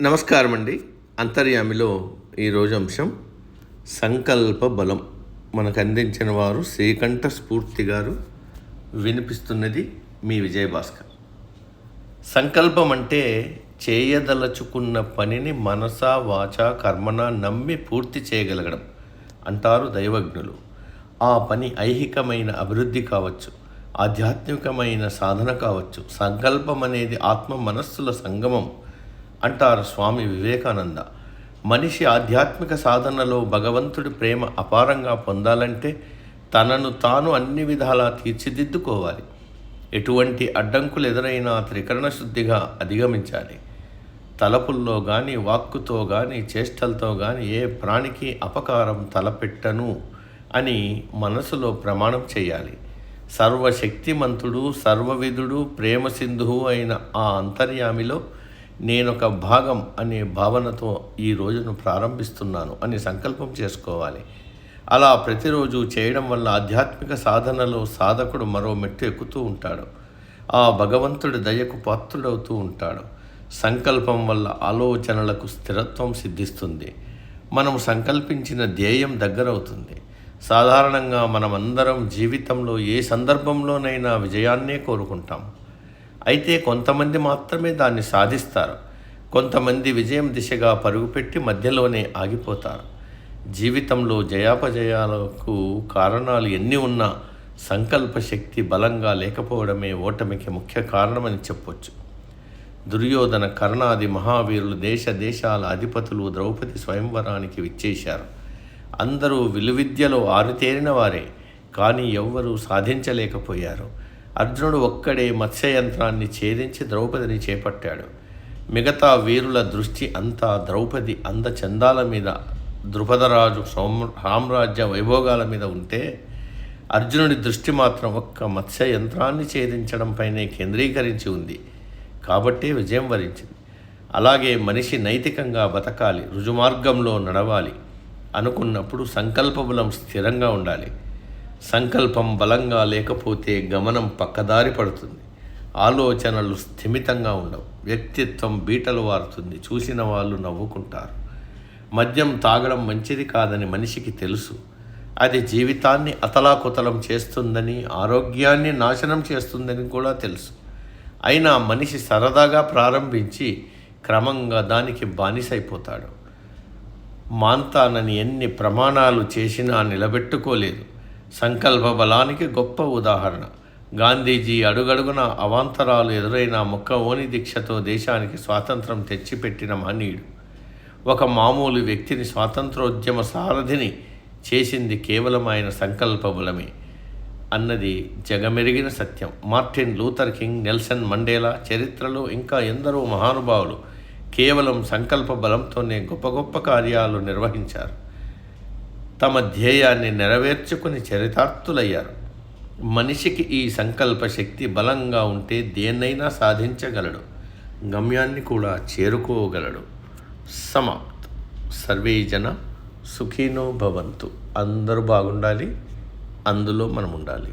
నమస్కారం అండి. అంతర్యామిలో ఈరోజు అంశం సంకల్ప బలం. మనకు అందించిన వారు శ్రీకంఠ స్ఫూర్తి గారు. వినిపిస్తున్నది మీ విజయభాస్కర్. సంకల్పం అంటే చేయదలుచుకున్న పనిని మనసా వాచా కర్మన నమ్మి పూర్తి చేయగలగడం అంటారు దైవజ్ఞులు. ఆ పని ఐహికమైన అభివృద్ధి కావచ్చు, ఆధ్యాత్మికమైన సాధన కావచ్చు. సంకల్పం అనేది ఆత్మ మనస్సుల సంగమం అంటారు స్వామి వివేకానంద. మనిషి ఆధ్యాత్మిక సాధనలో భగవంతుడి ప్రేమ అపారంగా పొందాలంటే తనను తాను అన్ని విధాలా తీర్చిదిద్దుకోవాలి. ఎటువంటి అడ్డంకులు ఎదురైనా త్రికరణ శుద్ధిగా అధిగమించాలి. తలపుల్లో కానీ, వాక్కుతో కానీ, చేష్టలతో కానీ ఏ ప్రాణికి అపకారం తలపెట్టను అని మనసులో ప్రమాణం చేయాలి. సర్వశక్తిమంతుడు, సర్వవిధుడు, ప్రేమ సింధువు అయిన ఆ అంతర్యామిలో నేనొక భాగం అనే భావనతో ఈ రోజును ప్రారంభిస్తున్నాను అని సంకల్పం చేసుకోవాలి. అలా ప్రతిరోజు చేయడం వల్ల ఆధ్యాత్మిక సాధనలో సాధకుడు మరో మెట్టు ఎక్కుతూ ఉంటాడు. ఆ భగవంతుడి దయకు పాత్రుడవుతూ ఉంటాడు. సంకల్పం వల్ల ఆలోచనలకు స్థిరత్వం సిద్ధిస్తుంది. మనం సంకల్పించిన ధ్యేయం దగ్గరవుతుంది. సాధారణంగా మనమందరం జీవితంలో ఏ సందర్భంలోనైనా విజయాన్నే కోరుకుంటాం. అయితే కొంతమంది మాత్రమే దాన్ని సాధిస్తారు. కొంతమంది విజయం దిశగా పరుగుపెట్టి మధ్యలోనే ఆగిపోతారు. జీవితంలో జయాపజయాలకు కారణాలు ఎన్ని ఉన్నా సంకల్ప శక్తి బలంగా లేకపోవడమే ఓటమికి ముఖ్య కారణమని చెప్పొచ్చు. దుర్యోధన, కర్ణాది మహావీరులు, దేశాల అధిపతులు ద్రౌపది స్వయంవరానికి విచ్చేశారు. అందరూ విలువిద్యలో ఆరితేరిన వారే, కానీ ఎవ్వరూ సాధించలేకపోయారు. అర్జునుడు ఒక్కడే మత్స్యయంత్రాన్ని ఛేదించి ద్రౌపదిని చేపట్టాడు. మిగతా వీరుల దృష్టి అంతా ద్రౌపది అందచందాల మీద, ద్రుపదరాజు సామ్రాజ్య వైభోగాల మీద ఉంటే అర్జునుడి దృష్టి మాత్రం ఒక్క మత్స్యయంత్రాన్ని ఛేదించడంపైనే కేంద్రీకరించి ఉంది. కాబట్టే విజయం వరించింది. అలాగే మనిషి నైతికంగా బతకాలి, రుజుమార్గంలో నడవాలి అనుకున్నప్పుడు సంకల్ప బలం స్థిరంగా ఉండాలి. సంకల్పం బలంగా లేకపోతే గమనం పక్కదారి పడుతుంది. ఆలోచనలు స్థిమితంగా ఉండవు. వ్యక్తిత్వం బీటలు వారుతుంది. చూసిన వాళ్ళు నవ్వుకుంటారు. మద్యం తాగడం మంచిది కాదని మనిషికి తెలుసు. అది జీవితాన్ని అతలాకుతలం చేస్తుందని, ఆరోగ్యాన్ని నాశనం చేస్తుందని కూడా తెలుసు. అయినా మనిషి సరదాగా ప్రారంభించి క్రమంగా దానికి బానిసైపోతాడు. మాంతానని ఎన్ని ప్రమాణాలు చేసినా నిలబెట్టుకోలేదు. సంకల్ప బలానికి గొప్ప ఉదాహరణ గాంధీజీ. అడుగడుగున అవాంతరాలు ఎదురైన మొక్కవోని దీక్షతో దేశానికి స్వాతంత్రం తెచ్చిపెట్టిన మహనీయుడు. ఒక మామూలు వ్యక్తిని స్వాతంత్రోద్యమ సారథిని చేసింది కేవలం ఆయన సంకల్ప బలమే అన్నది జగమెరిగిన సత్యం. Martin Luther King, Nelson Mandela, చరిత్రలో ఇంకా ఎందరో మహానుభావులు కేవలం సంకల్ప బలంతోనే గొప్ప గొప్ప కార్యాలు నిర్వహించారు. తమ ధ్యేయాన్ని నెరవేర్చుకుని చరితార్థులయ్యారు. మనిషికి ఈ సంకల్ప శక్తి బలంగా ఉంటే దేన్నైనా సాధించగలడు, గమ్యాన్ని కూడా చేరుకోగలడు. సమాప్త్. సర్వే జన సుఖినో భవంతు. అందరూ బాగుండాలి, అందులో మనం ఉండాలి.